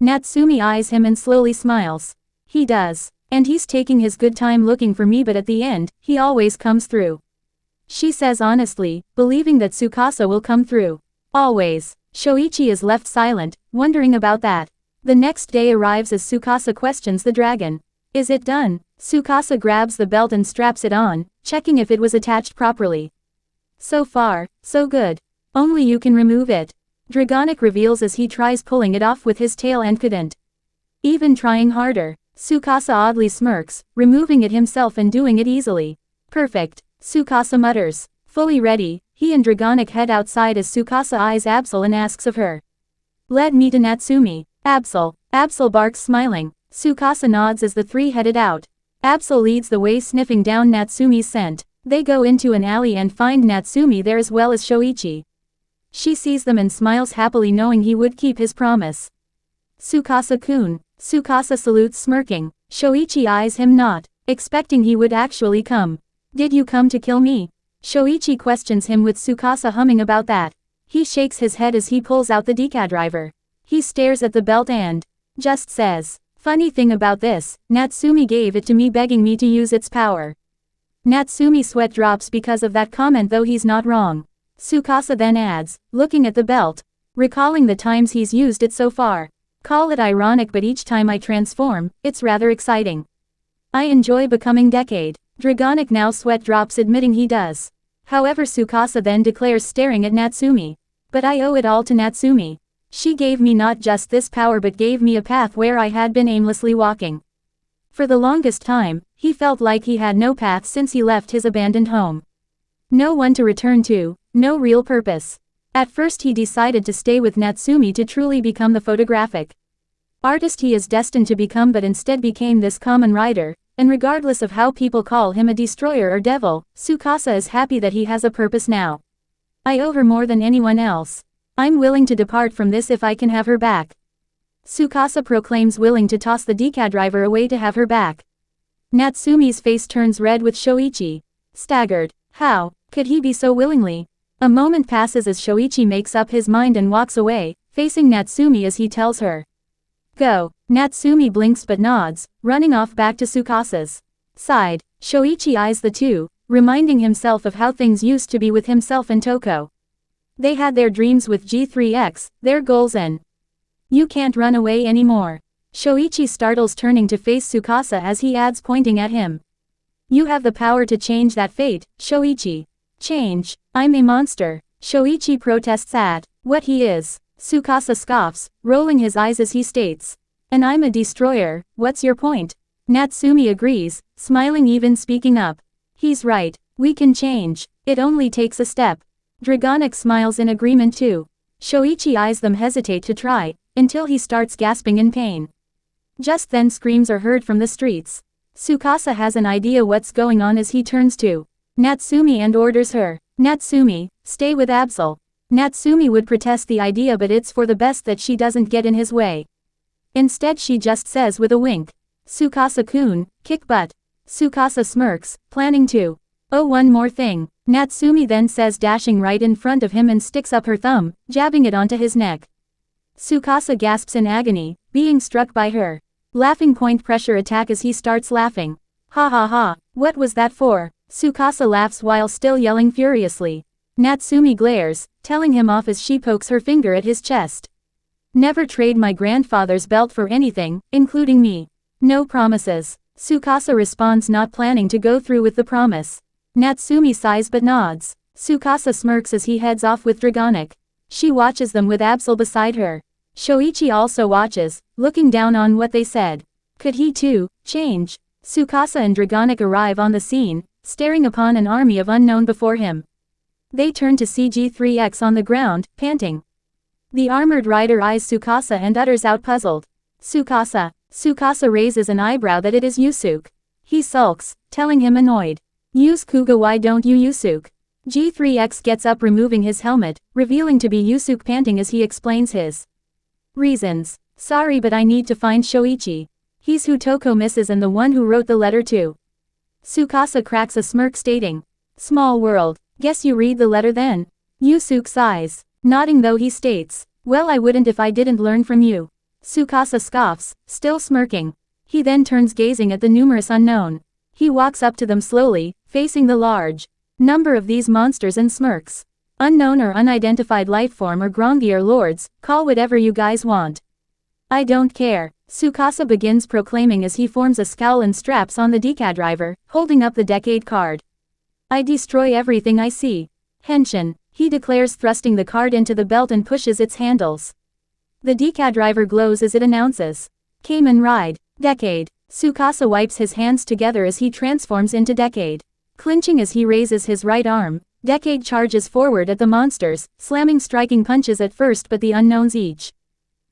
Speaker 1: Natsumi eyes him and slowly smiles. He does. And he's taking his good time looking for me, but at the end, he always comes through. She says honestly, believing that Tsukasa will come through. Always. Shoichi is left silent, wondering about that. The next day arrives as Tsukasa questions the dragon. Is it done? Tsukasa grabs the belt and straps it on, checking if it was attached properly. So far, so good. Only you can remove it. Dragonik reveals as he tries pulling it off with his tail and couldn't. Even trying harder. Tsukasa oddly smirks, removing it himself and doing it easily. Perfect. Tsukasa mutters. Fully ready, he and Dragonik head outside as Tsukasa eyes Absol and asks of her. Led me to Natsumi. Absol barks, smiling. Tsukasa nods as the three headed out. Absol leads the way, sniffing down Natsumi's scent. They go into an alley and find Natsumi there as well as Shoichi. She sees them and smiles happily, knowing he would keep his promise. Tsukasa-kun. Tsukasa salutes, smirking. Shoichi eyes him, not expecting he would actually come. Did you come to kill me? Shoichi questions him with Tsukasa humming about that. He shakes his head as he pulls out the Deka driver. He stares at the belt and just says, "Funny thing about this, Natsumi gave it to me begging me to use its power." Natsumi sweat drops because of that comment, though he's not wrong. Tsukasa then adds, looking at the belt, recalling the times he's used it so far. Call it ironic, but each time I transform, it's rather exciting. I enjoy becoming Decade. Dragonic now sweat drops, admitting he does. However, Tsukasa then declares, staring at Natsumi. But I owe it all to Natsumi. She gave me not just this power but gave me a path where I had been aimlessly walking. For the longest time, he felt like he had no path since he left his abandoned home. No one to return to, no real purpose. At first he decided to stay with Natsumi to truly become the photographic artist he is destined to become, but instead became this common rider, and regardless of how people call him a destroyer or devil, Tsukasa is happy that he has a purpose now. I owe her more than anyone else. I'm willing to depart from this if I can have her back. Tsukasa proclaims, willing to toss the Deka driver away to have her back. Natsumi's face turns red with Shoichi. Staggered. How could he be so willingly? A moment passes as Shoichi makes up his mind and walks away, facing Natsumi as he tells her, "Go." Natsumi blinks but nods, running off back to Tsukasa's side. Shoichi eyes the two, reminding himself of how things used to be with himself and Toko. They had their dreams with G3X, their goals, and you can't run away anymore. Shoichi startles, turning to face Tsukasa as he adds, pointing at him, "You have the power to change that fate, Shoichi." "Change? I'm a monster." Shoichi protests at what he is. Tsukasa scoffs, rolling his eyes as he states, "And I'm a destroyer, what's your point?" Natsumi agrees, smiling, even speaking up. "He's right, we can change, it only takes a step." Dragonic smiles in agreement too. Shoichi eyes them hesitate to try, until he starts gasping in pain. Just then screams are heard from the streets. Tsukasa has an idea what's going on as he turns to Natsumi and orders her, "Natsumi, stay with Absol." Natsumi would protest the idea, but it's for the best that she doesn't get in his way. Instead she just says with a wink, "Tsukasa-kun, kick butt." Tsukasa smirks, planning to, "Oh, one more thing." Natsumi then says, dashing right in front of him, and sticks up her thumb, jabbing it onto his neck. Tsukasa gasps in agony, being struck by her laughing point pressure attack as he starts laughing. "Ha ha ha, what was that for?" Tsukasa laughs while still yelling furiously. Natsumi glares, telling him off as she pokes her finger at his chest. "Never trade my grandfather's belt for anything, including me. No promises." Tsukasa responds, not planning to go through with the promise. Natsumi sighs but nods. Tsukasa smirks as he heads off with Dragonic. She watches them with Absol beside her. Shoichi also watches, looking down on what they said. Could he too change? Tsukasa and Dragonic arrive on the scene, staring upon an army of unknown before him. They turn to see G3X on the ground, panting. The armored rider eyes Tsukasa and utters out, puzzled, "Tsukasa." Tsukasa raises an eyebrow that it is Yusuke. He sulks, telling him, annoyed, "Use Kuga, why don't you Yusuke?" G3X gets up, removing his helmet, revealing to be Yusuke, panting as he explains his reasons. "Sorry, but I need to find Shoichi. He's who Toko misses and the one who wrote the letter to." Tsukasa cracks a smirk, stating, "Small world, guess you read the letter then." Yusuke sighs, nodding, though he states, "Well, I wouldn't if I didn't learn from you." Tsukasa scoffs, still smirking. He then turns, gazing at the numerous unknown. He walks up to them slowly, facing the large number of these monsters, and smirks. "Unknown or unidentified lifeform or Grongi or lords, call whatever you guys want. I don't care." Tsukasa begins proclaiming as he forms a scowl and straps on the Deka driver, holding up the Decade card. "I destroy everything I see. Henshin," he declares, thrusting the card into the belt and pushes its handles. The Deka driver glows as it announces, "Kamen ride, Decade." Tsukasa wipes his hands together as he transforms into Decade. Clinching as he raises his right arm, Decade charges forward at the monsters, slamming striking punches at first, but the unknowns each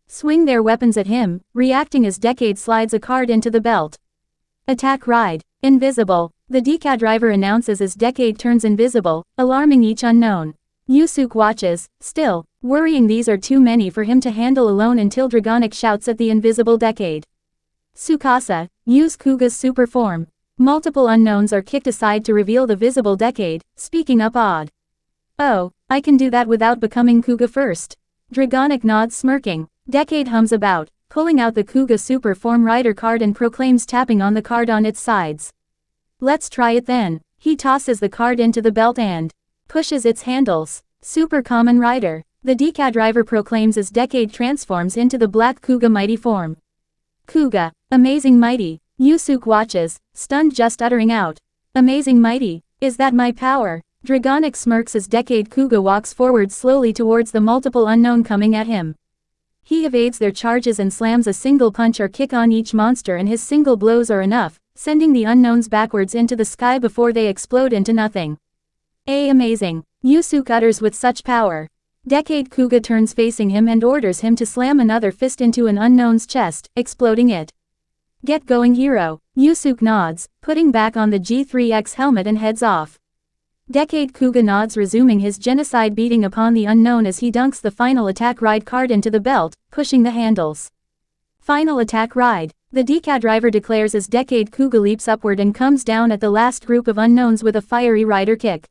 Speaker 1: swing their weapons at him, reacting as Decade slides a card into the belt. "Attack ride, invisible," the Deka driver announces as Decade turns invisible, alarming each unknown. Yusuke watches, still worrying these are too many for him to handle alone, until Dragonic shouts at the invisible Decade, "Tsukasa, use Kuga's super form." Multiple unknowns are kicked aside to reveal the visible decade, speaking up odd. Oh, I can do that without becoming Kuga first. Dragonic nods smirking. Decade hums about, pulling out the Kuga Super Form Rider card and proclaims, tapping on the card on its sides. Let's try it then. He tosses the card into the belt and pushes its handles. Super Kamen Rider. The Deka driver proclaims as Decade transforms into the black Kuga mighty form. Kuga, amazing mighty. Yusuke watches, stunned, just uttering out, amazing mighty, is that my power? Dragonic smirks as Decade Kuga walks forward slowly towards the multiple unknown coming at him. He evades their charges and slams a single punch or kick on each monster, and his single blows are enough, sending the unknowns backwards into the sky before they explode into nothing. Amazing, Yusuke utters with such power. Decade Kuga turns facing him and orders him to slam another fist into an unknown's chest, exploding it. Get going, hero. Yusuke nods, putting back on the G3X helmet and heads off. Decade Kuga nods, resuming his genocide beating upon the unknown as he dunks the final attack ride card into the belt, pushing the handles. Final attack ride. The Deka driver declares as Decade Kuga leaps upward and comes down at the last group of unknowns with a fiery rider kick.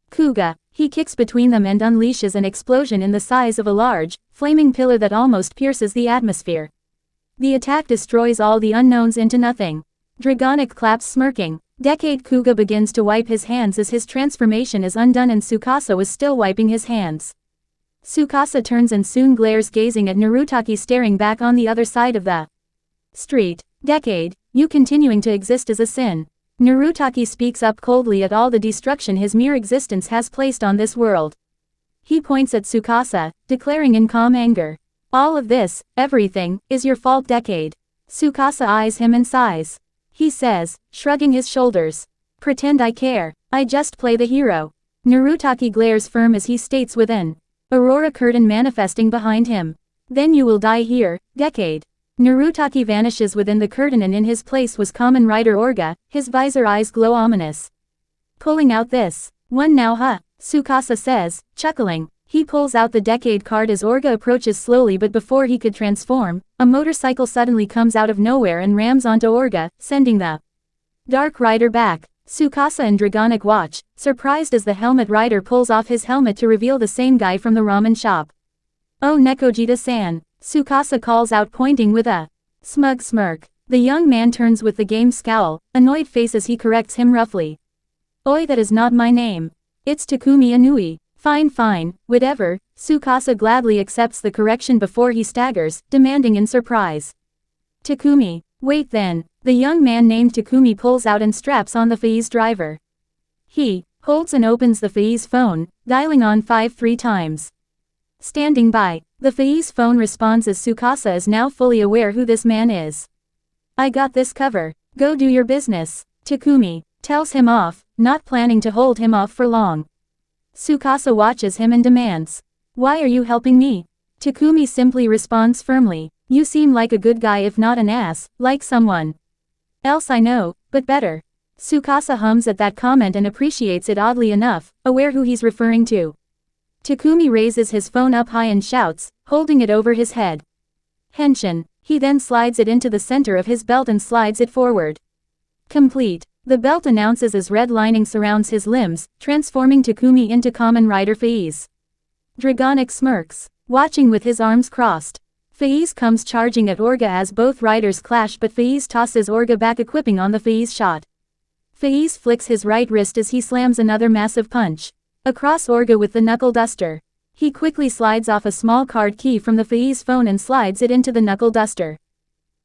Speaker 1: Kuga. He kicks between them and unleashes an explosion in the size of a large, flaming pillar that almost pierces the atmosphere. The attack destroys all the unknowns into nothing. Dragonic claps smirking. Decade Kuga begins to wipe his hands as his transformation is undone, and Tsukasa was still wiping his hands. Tsukasa turns and soon glares, gazing at Narutaki staring back on the other side of the street. Decade, you continuing to exist is a sin. Narutaki speaks up coldly at all the destruction his mere existence has placed on this world. He points at Tsukasa, declaring in calm anger. All of this, everything, is your fault, Decade. Tsukasa eyes him and sighs. He says, shrugging his shoulders. Pretend I care. I just play the hero. Narutaki glares firm as he states with an aurora curtain manifesting behind him. Then you will die here, Decade. Narutaki vanishes within the curtain, and in his place was Kamen Rider Orga, his visor eyes glow ominous. Pulling out this one now, huh? Tsukasa says, chuckling. He pulls out the Decade card as Orga approaches slowly, but before he could transform, a motorcycle suddenly comes out of nowhere and rams onto Orga, sending the Dark Rider back. Tsukasa and Dragonic watch, surprised as the Helmet Rider pulls off his helmet to reveal the same guy from the ramen shop. Oh, Nekojita-san, Tsukasa calls out, pointing with a smug smirk. The young man turns with the game scowl, annoyed face as he corrects him roughly. Oi, that is not my name. It's Takumi Inui. Fine, whatever. Tsukasa gladly accepts the correction before he staggers, demanding in surprise. Takumi. Wait then. The young man named Takumi pulls out and straps on the Faiz driver. He holds and opens the Faiz phone, dialing on 3 times. Standing by. The Faiz phone responds as Tsukasa is now fully aware who this man is. I got this cover. Go do your business. Takumi tells him off, not planning to hold him off for long. Tsukasa watches him and demands, why are you helping me? Takumi simply responds firmly, you seem like a good guy, if not an ass, like someone else I know, but better. Tsukasa hums at that comment and appreciates it oddly enough, aware who he's referring to. Takumi raises his phone up high and shouts, holding it over his head. Henshin. He then slides it into the center of his belt and slides it forward. Complete. The belt announces as red lining surrounds his limbs, transforming Takumi into Kamen Rider Faiz. Dragonic smirks, watching with his arms crossed. Faiz comes charging at Orga as both riders clash, but Faiz tosses Orga back, equipping on the Faiz shot. Faiz flicks his right wrist as he slams another massive punch across Orga with the knuckle duster. He quickly slides off a small card key from the Faiz phone and slides it into the knuckle duster.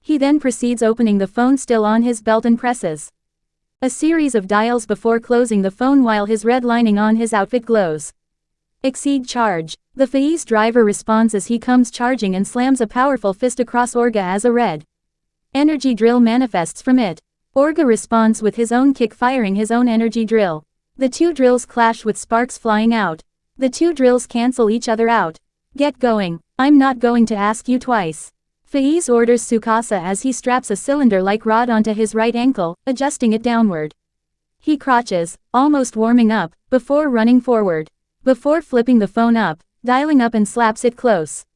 Speaker 1: He then proceeds opening the phone still on his belt and presses a series of dials before closing the phone while his red lining on his outfit glows. Exceed charge. The Faiz driver responds as he comes charging and slams a powerful fist across Orga as a red energy drill manifests from it. Orga responds with his own kick, firing his own energy drill. The two drills clash with sparks flying out. The two drills cancel each other out. Get going. I'm not going to ask you twice. Faiz orders Tsukasa as he straps a cylinder-like rod onto his right ankle, adjusting it downward. He crouches, almost warming up, before running forward. Before flipping the phone up, dialing up and slaps it close.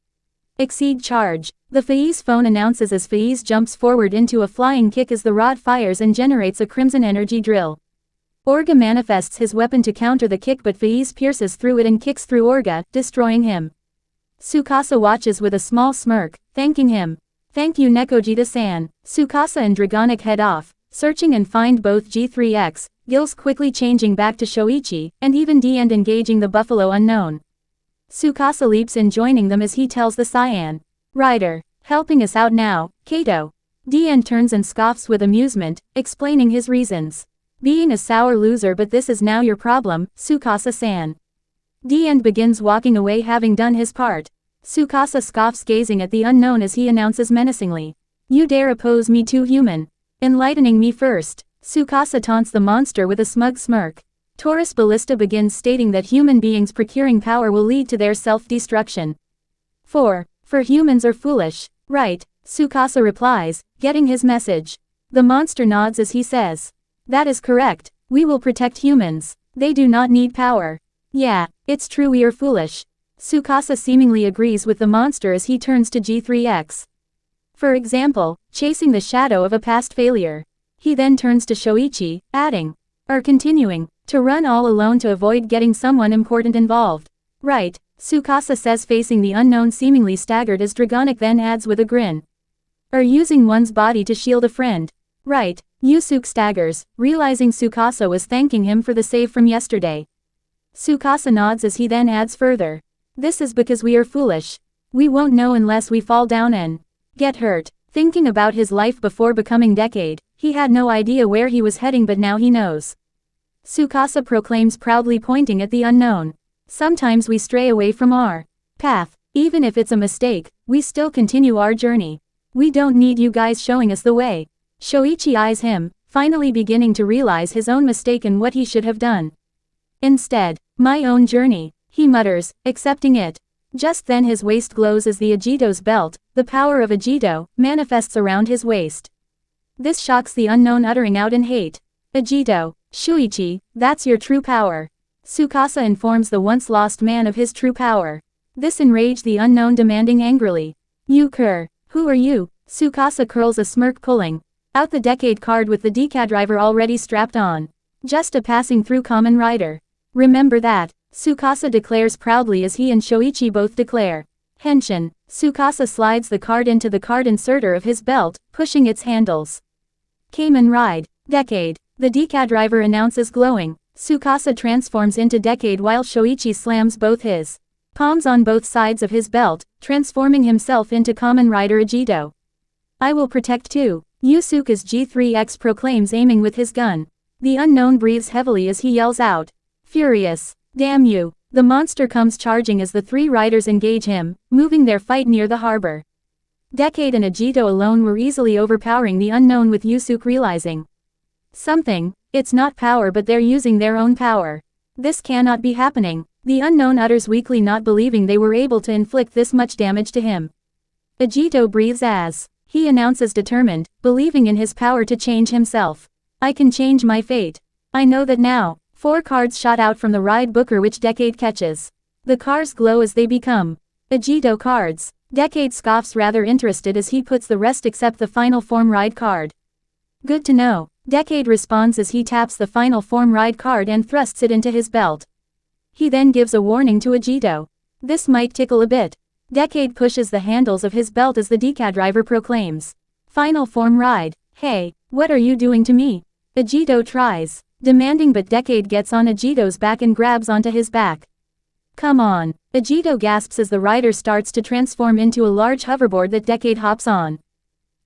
Speaker 1: Exceed charge. The Faiz phone announces as Faiz jumps forward into a flying kick as the rod fires and generates a crimson energy drill. Orga manifests his weapon to counter the kick, but Faiz pierces through it and kicks through Orga, destroying him. Tsukasa watches with a small smirk, thanking him. Thank you Nekojita-san. Tsukasa and Dragonic head off, searching and find both G3X, Gills quickly changing back to Shoichi, and even D and engaging the Buffalo Unknown. Tsukasa leaps in joining them as he tells the Cyan Rider, helping us out now, Kato. D turns and scoffs with amusement, explaining his reasons. Being a sour loser, but this is now your problem, Tsukasa-san. D begins walking away having done his part. Tsukasa scoffs gazing at the Unknown as he announces menacingly. You dare oppose me too, human? Enlightening me first. Tsukasa taunts the monster with a smug smirk. Taurus Ballista begins stating that human beings procuring power will lead to their self-destruction. For humans are foolish, right? Tsukasa replies, getting his message. The monster nods as he says. That is correct, we will protect humans. They do not need power. Yeah, it's true we are foolish. Tsukasa seemingly agrees with the monster as he turns to G3X. For example, chasing the shadow of a past failure. He then turns to Shoichi, adding, or continuing, to run all alone to avoid getting someone important involved. Right, Tsukasa says facing the Unknown seemingly staggered as Dragonic then adds with a grin. Or using one's body to shield a friend. Right, Yusuke staggers, realizing Tsukasa was thanking him for the save from yesterday. Tsukasa nods as he then adds further. This is because we are foolish. We won't know unless we fall down and get hurt. Thinking about his life before becoming Decade, he had no idea where he was heading, but now he knows. Tsukasa proclaims proudly, pointing at the Unknown. Sometimes we stray away from our path. Even if it's a mistake, we still continue our journey. We don't need you guys showing us the way. Shoichi eyes him, finally beginning to realize his own mistake and what he should have done. Instead, my own journey, he mutters, accepting it. Just then his waist glows as the Agito's belt, the power of Agito, manifests around his waist. This shocks the Unknown, uttering out in hate. Agito, Shuichi, that's your true power. Tsukasa informs the once lost man of his true power. This enraged the Unknown, demanding angrily. You cur, who are you? Tsukasa curls a smirk, pulling out the Decade card with the Decadriver already strapped on. Just a passing through Kamen Rider. Remember that, Tsukasa declares proudly as he and Shoichi both declare. Henshin, Tsukasa slides the card into the card inserter of his belt, pushing its handles. Kamen Ride, Decade, the Decadriver announces, glowing. Tsukasa transforms into Decade while Shoichi slams both his palms on both sides of his belt, transforming himself into Kamen Rider Agito. I will protect too, Yusuke's G3X proclaims, aiming with his gun. The Unknown breathes heavily as he yells out. Furious. Damn you. The monster comes charging as the three riders engage him, moving their fight near the harbor. Decade and Agito alone were easily overpowering the Unknown, with Yusuke realizing something. It's not power, but they're using their own power. This cannot be happening. The Unknown utters weakly, not believing they were able to inflict this much damage to him. Agito breathes as he announces, determined, believing in his power to change himself. I can change my fate. I know that now. 4 cards shot out from the ride booker which Decade catches. The cars glow as they become Agito cards. Decade scoffs, rather interested as he puts the rest except the final form ride card. Good to know. Decade responds as he taps the final form ride card and thrusts it into his belt. He then gives a warning to Agito. This might tickle a bit. Decade pushes the handles of his belt as the Decadriver proclaims. Final form ride. Hey, what are you doing to me? Agito tries demanding, but Decade gets on Agito's back and grabs onto his back. Come on. Agito gasps as the rider starts to transform into a large hoverboard that Decade hops on.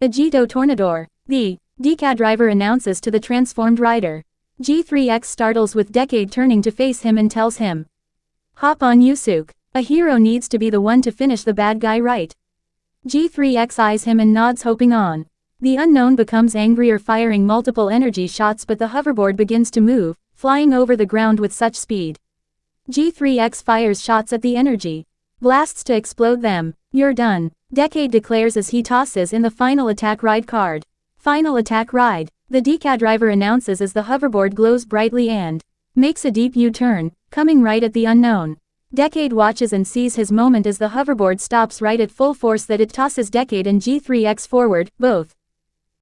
Speaker 1: Agito Tornador, the Decadriver announces to the transformed rider. G3X startles, with Decade turning to face him and tells him. Hop on, Yusuke. A hero needs to be the one to finish the bad guy, right? G3X eyes him and nods, hoping on. The Unknown becomes angrier, firing multiple energy shots, but the hoverboard begins to move, flying over the ground with such speed. G3X fires shots at the energy blasts to explode them. You're done, Decade declares as he tosses in the final attack ride card. Final attack ride, the Decadriver announces as the hoverboard glows brightly and makes a deep U-turn, coming right at the Unknown. Decade watches and sees his moment as the hoverboard stops right at full force that it tosses Decade and G3X forward, both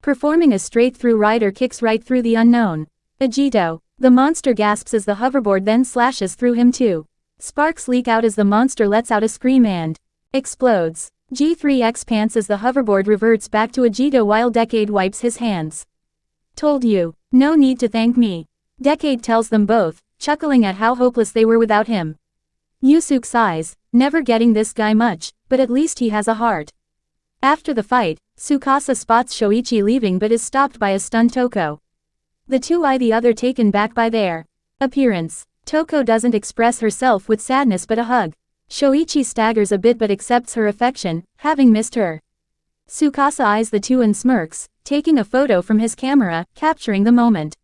Speaker 1: performing a straight-through ride or kicks right through the unknown. Agito. The monster gasps as the hoverboard then slashes through him too. Sparks leak out as the monster lets out a scream and explodes. G3X pants as the hoverboard reverts back to Agito while Decade wipes his hands. Told you. No need to thank me. Decade tells them both, chuckling at how hopeless they were without him. Yusuke sighs, never getting this guy much, but at least he has a heart. After the fight, Tsukasa spots Shoichi leaving but is stopped by a stunned Toko. The two eye the other taken back by their appearance. Toko doesn't express herself with sadness but a hug. Shoichi staggers a bit but accepts her affection, having missed her. Tsukasa eyes the two and smirks, taking a photo from his camera, capturing the moment.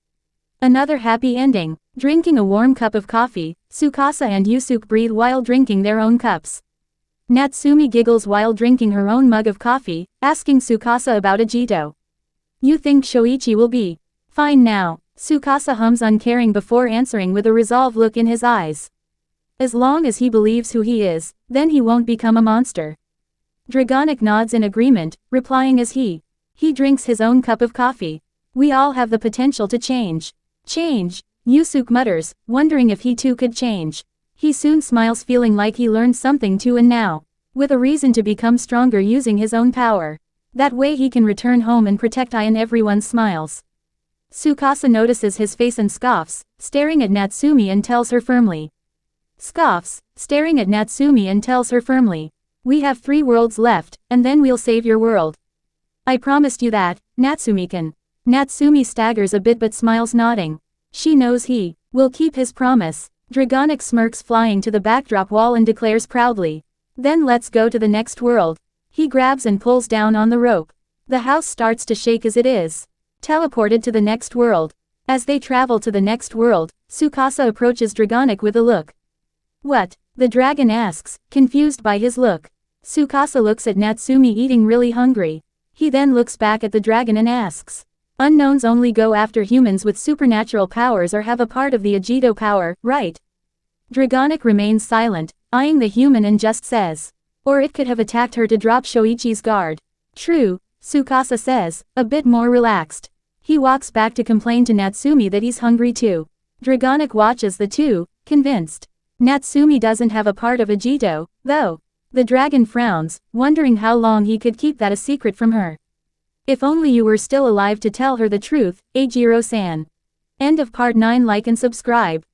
Speaker 1: Another happy ending. Drinking a warm cup of coffee, Tsukasa and Yusuke breathe while drinking their own cups. Natsumi giggles while drinking her own mug of coffee, asking Tsukasa about Agito. You think Shoichi will be fine now? Tsukasa hums uncaring before answering with a resolve look in his eyes. As long as he believes who he is, then he won't become a monster. Dragonic nods in agreement, replying as he drinks his own cup of coffee. We all have the potential to change. Change, Yusuke mutters, wondering if he too could change. He soon smiles feeling like he learned something too and now, with a reason to become stronger using his own power. That way he can return home and protect I and everyone smiles. Tsukasa notices his face and scoffs, staring at Natsumi and tells her firmly. We have 3 worlds left, and then we'll save your world. I promised you that, Natsumi-kun. Natsumi staggers a bit but smiles nodding. She knows he will keep his promise. Dragonic smirks flying to the backdrop wall and declares proudly. Then let's go to the next world. He grabs and pulls down on the rope. The house starts to shake as it is teleported to the next world. As they travel to the next world, Tsukasa approaches Dragonic with a look. What? The dragon asks, confused by his look. Tsukasa looks at Natsumi eating really hungry. He then looks back at the dragon and asks. Unknowns only go after humans with supernatural powers or have a part of the Agito power, right? Dragonic remains silent, eyeing the human and just says. Or it could have attacked her to drop Shoichi's guard. True, Tsukasa says, a bit more relaxed. He walks back to complain to Natsumi that he's hungry too. Dragonic watches the two, convinced. Natsumi doesn't have a part of Agito, though. The dragon frowns, wondering how long he could keep that a secret from her. If only you were still alive to tell her the truth, Agiro-san. End of part 9. Like and subscribe.